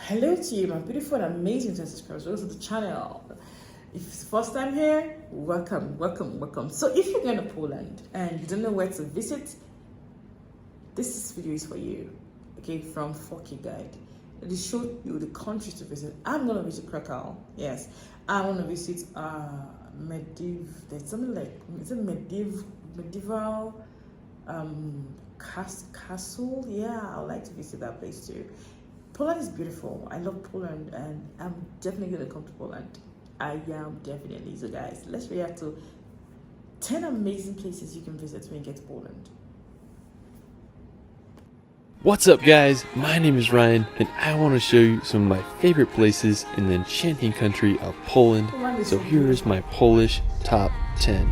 Hello to you, my beautiful and amazing subscribers. Welcome to the channel. If it's the first time here, welcome. So if you're going to Poland and you don't know where to visit, this video is for you. Okay, from 4K Guide. It will show you the countries to visit. I'm going to visit Krakow. Yes, I want to visit there's something like, is it medieval castle? Yeah, I would like to visit that place too. Poland is beautiful. I love Poland and I'm definitely going to come to Poland. I am definitely. So guys, let's react to 10 amazing places you can visit when you get to Poland. What's up guys, my name is Ryan and I want to show you some of my favorite places in the enchanting country of Poland. So here is my Polish top 10.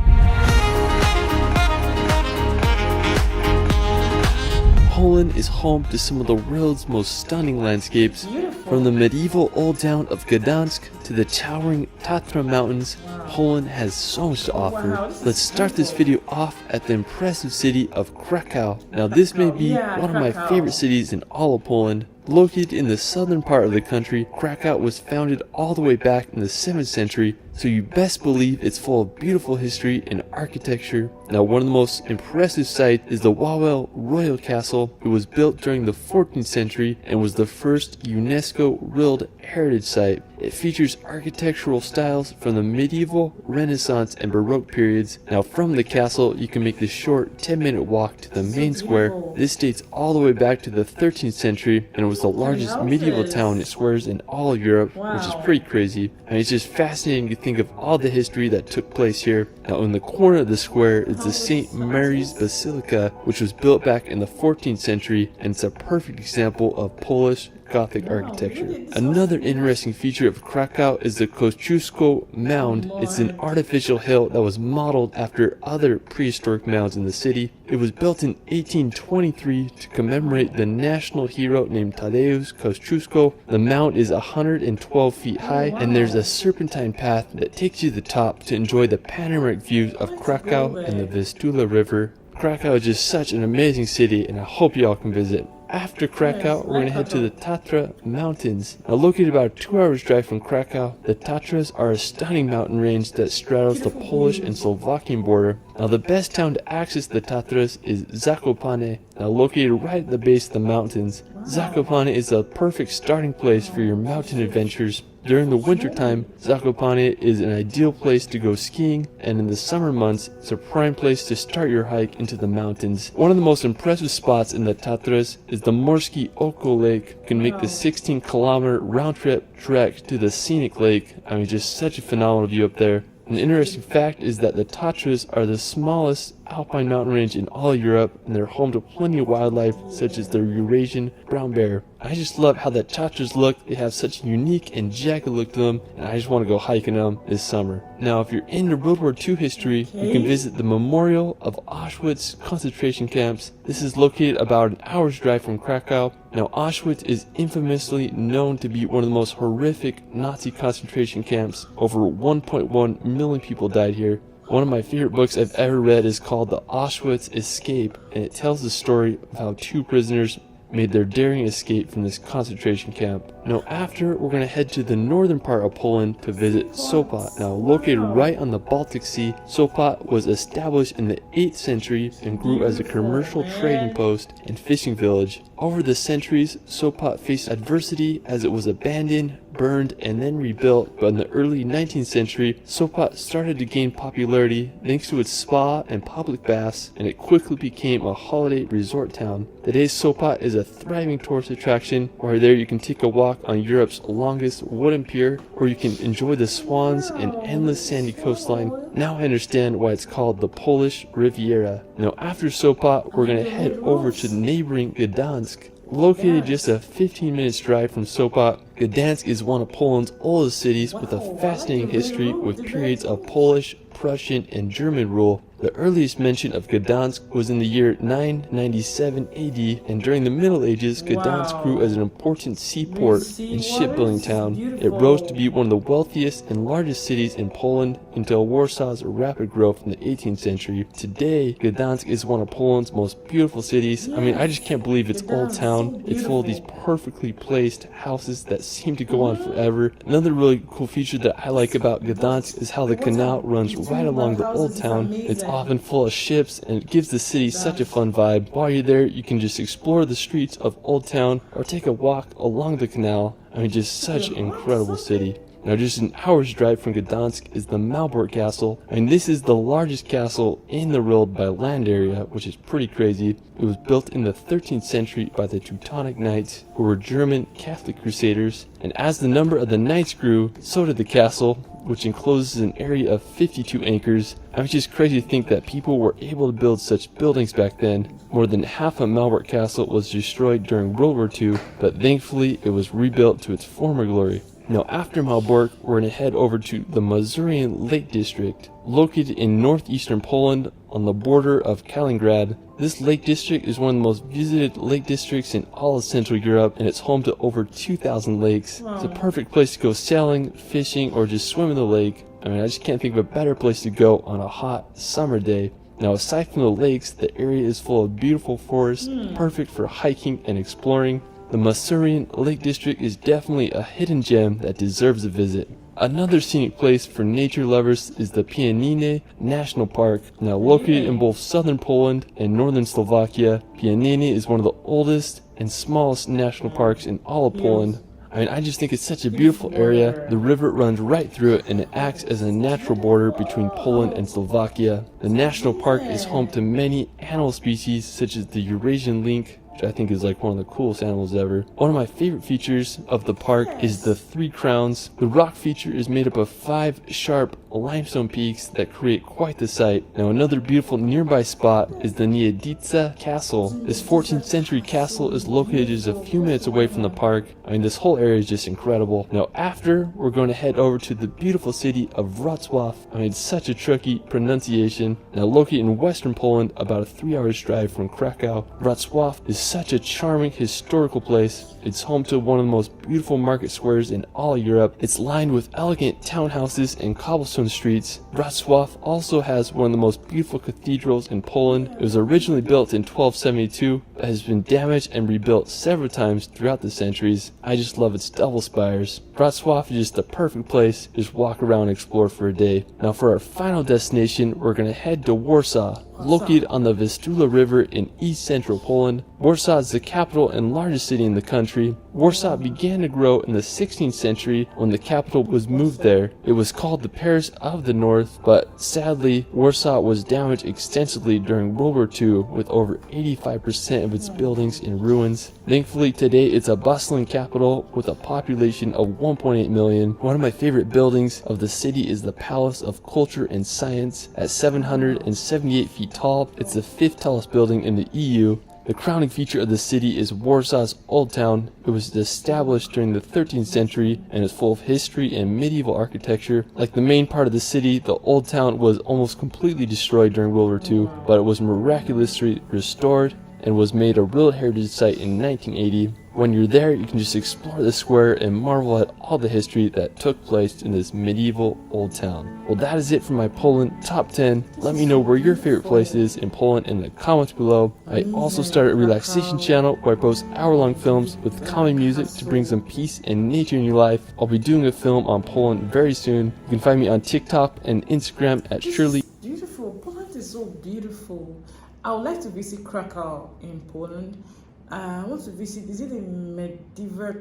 Poland is home to some of the world's most stunning landscapes, from the medieval old town of Gdansk to the towering Tatra Mountains. Poland has so much to offer. Let's start this video off at the impressive city of Krakow. Now this may be one of my favorite cities in all of Poland. Located in the southern part of the country, Krakow was founded all the way back in the 7th century, so you best believe it's full of beautiful history and architecture. Now one of the most impressive sites is the Wawel Royal Castle. It was built during the 14th century and was the first UNESCO World Heritage Site. It features architectural styles from the medieval, Renaissance, and Baroque periods. Now from the castle you can make the short 10-minute walk to the main square. This dates all the way back to the 13th century and was the largest medieval town and squares in all of Europe, which is pretty crazy. And it's just fascinating to think of all the history that took place here. Now in the corner of the square is the St. Mary's Basilica, which was built back in the 14th century, and it's a perfect example of Polish Gothic architecture. Another interesting feature of Krakow is the Kosciuszko Mound. It's an artificial hill that was modeled after other prehistoric mounds in the city. It was built in 1823 to commemorate the national hero named Tadeusz Kosciuszko. The mound is 112 feet high and there's a serpentine path that takes you to the top to enjoy the panoramic views of Krakow and the Vistula River. Krakow is just such an amazing city and I hope y'all can visit. After Krakow, we're going to head to the Tatra Mountains. Now located about a 2 hours drive from Krakow, the Tatras are a stunning mountain range that straddles the Polish and Slovakian border. Now the best town to access the Tatras is Zakopane, now located right at the base of the mountains. Zakopane is a perfect starting place for your mountain adventures. During the winter time, Zakopane is an ideal place to go skiing, and in the summer months, it's a prime place to start your hike into the mountains. One of the most impressive spots in the Tatras is the Morskie Oko Lake. You can make the 16-kilometer round-trip trek to the scenic lake. I mean, just such a phenomenal view up there. An interesting fact is that the Tatras are the smallest alpine mountain range in all Europe, and they're home to plenty of wildlife such as the Eurasian brown bear. I just love how the Tatras look. They have such a unique and jagged look to them, and I just want to go hiking them this summer. Now if you're into World War II history, you can visit the Memorial of Auschwitz concentration camps. This is located about an hour's drive from Krakow. Now Auschwitz is infamously known to be one of the most horrific Nazi concentration camps. Over 1.1 million people died here. One of my favorite books I've ever read is called The Auschwitz Escape, and it tells the story of how 2 prisoners made their daring escape from this concentration camp. Now after, we're going to head to the northern part of Poland to visit Sopot. Now located right on the Baltic Sea, Sopot was established in the 8th century and grew as a commercial trading post and fishing village. Over the centuries, Sopot faced adversity as it was abandoned, burned, and then rebuilt, but in the early 19th century, Sopot started to gain popularity thanks to its spa and public baths, and it quickly became a holiday resort town. Today, Sopot is a thriving tourist attraction, where there you can take a walk on Europe's longest wooden pier, or you can enjoy the swans and endless sandy coastline. Now I understand why it's called the Polish Riviera. Now after Sopot, we're going to head over to neighboring Gdansk. Located just a 15-minute drive from Sopot, Gdansk is one of Poland's oldest cities with a fascinating history with periods of Polish Prussian and German rule. The earliest mention of Gdansk was in the year 997 AD, and during the Middle Ages, Gdansk grew as an important seaport and shipbuilding town. It rose to be one of the wealthiest and largest cities in Poland until Warsaw's rapid growth in the 18th century. Today, Gdansk is one of Poland's most beautiful cities. I mean, I just can't believe it's Old Town. It's full of these perfectly placed houses that seem to go on forever. Another really cool feature that I like about Gdansk is how the canal runs right along the Old Town. It's often full of ships, and it gives the city such a fun vibe. While you're there, you can just explore the streets of Old Town or take a walk along the canal. I mean, just such an incredible city. Now, just an hour's drive from Gdansk is the Malbork Castle, and this is the largest castle in the world by land area, which is pretty crazy. It was built in the 13th century by the Teutonic Knights, who were German Catholic crusaders, and as the number of the knights grew, so did the castle, which encloses an area of 52 acres. I mean, it's just crazy to think that people were able to build such buildings back then. More than half of Malbork Castle was destroyed during World War II, but thankfully it was rebuilt to its former glory. Now, after Malbork, we're going to head over to the Masurian Lake District, located in northeastern Poland on the border of Kaliningrad. This lake district is one of the most visited lake districts in all of Central Europe, and it's home to over 2,000 lakes. It's a perfect place to go sailing, fishing, or just swim in the lake. I mean, I just can't think of a better place to go on a hot summer day. Now, aside from the lakes, the area is full of beautiful forests, perfect for hiking and exploring. The Masurian Lake District is definitely a hidden gem that deserves a visit. Another scenic place for nature lovers is the Pieniny National Park. Now located in both southern Poland and northern Slovakia, Pieniny is one of the oldest and smallest national parks in all of Poland. I mean, I just think it's such a beautiful area. The river runs right through it, and it acts as a natural border between Poland and Slovakia. The national park is home to many animal species such as the Eurasian lynx, which I think is like one of the coolest animals ever. One of my favorite features of the park is the Three Crowns. The rock feature is made up of 5 sharp limestone peaks that create quite the sight. Now, another beautiful nearby spot is the Niemiec Castle. This 14th century castle is located just a few minutes away from the park. I mean, this whole area is just incredible. Now, after, we're going to head over to the beautiful city of Wroclaw. I mean, it's such a tricky pronunciation. Now, located in western Poland, about a 3-hour drive from Krakow, Wroclaw is such a charming historical place. It's home to one of the most beautiful market squares in all Europe. It's lined with elegant townhouses and cobblestone streets. Wrocław also has one of the most beautiful cathedrals in Poland. It was originally built in 1272, but has been damaged and rebuilt several times throughout the centuries. I just love its double spires. Wrocław is just the perfect place to just walk around and explore for a day. Now, for our final destination, we're going to head to Warsaw. Located on the Vistula River in east central Poland, Warsaw is the capital and largest city in the country. Warsaw began to grow in the 16th century when the capital was moved there. It was called the Paris of the North, but sadly, Warsaw was damaged extensively during World War II, with over 85% of its buildings in ruins. Thankfully, today it's a bustling capital with a population of 1.8 million. One of my favorite buildings of the city is the Palace of Culture and Science. At 778 feet tall, it's the 5th tallest building in the EU. The crowning feature of the city is Warsaw's Old Town. It was established during the 13th century and is full of history and medieval architecture. Like the main part of the city, the Old Town was almost completely destroyed during World War II, but it was miraculously restored and was made a World Heritage Site in 1980. When you're there, you can just explore the square and marvel at all the history that took place in this medieval old town. Well, that is it for my Poland top 10. Let me know where your favorite place is in Poland in the comments below. I also started a relaxation channel where I post hour-long films with calming music to bring some peace and nature in your life. I'll be doing a film on Poland very soon. You can find me on TikTok and Instagram at Shirley. Beautiful. Poland is so beautiful. I would like to visit Krakow in Poland. I want to visit, is it a medieval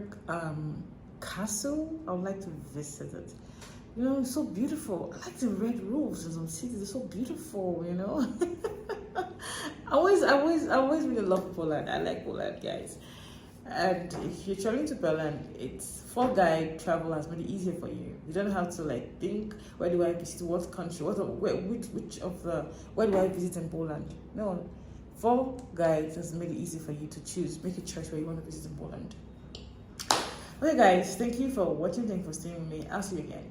castle? I would like to visit it. You know, it's so beautiful. I like the red roofs in some cities. They're so beautiful, you know. I always really love Poland. I like Poland, guys. And if you're traveling to Poland, it's 4-guide travel has made it easier for you. You don't have to like think, where do I visit, what country, where do I visit in Poland? No. 4 guides has made it easy for you to choose, make a choice where you want to visit in Poland. Okay guys, thank you for watching, thank you for staying with me. I'll see you again.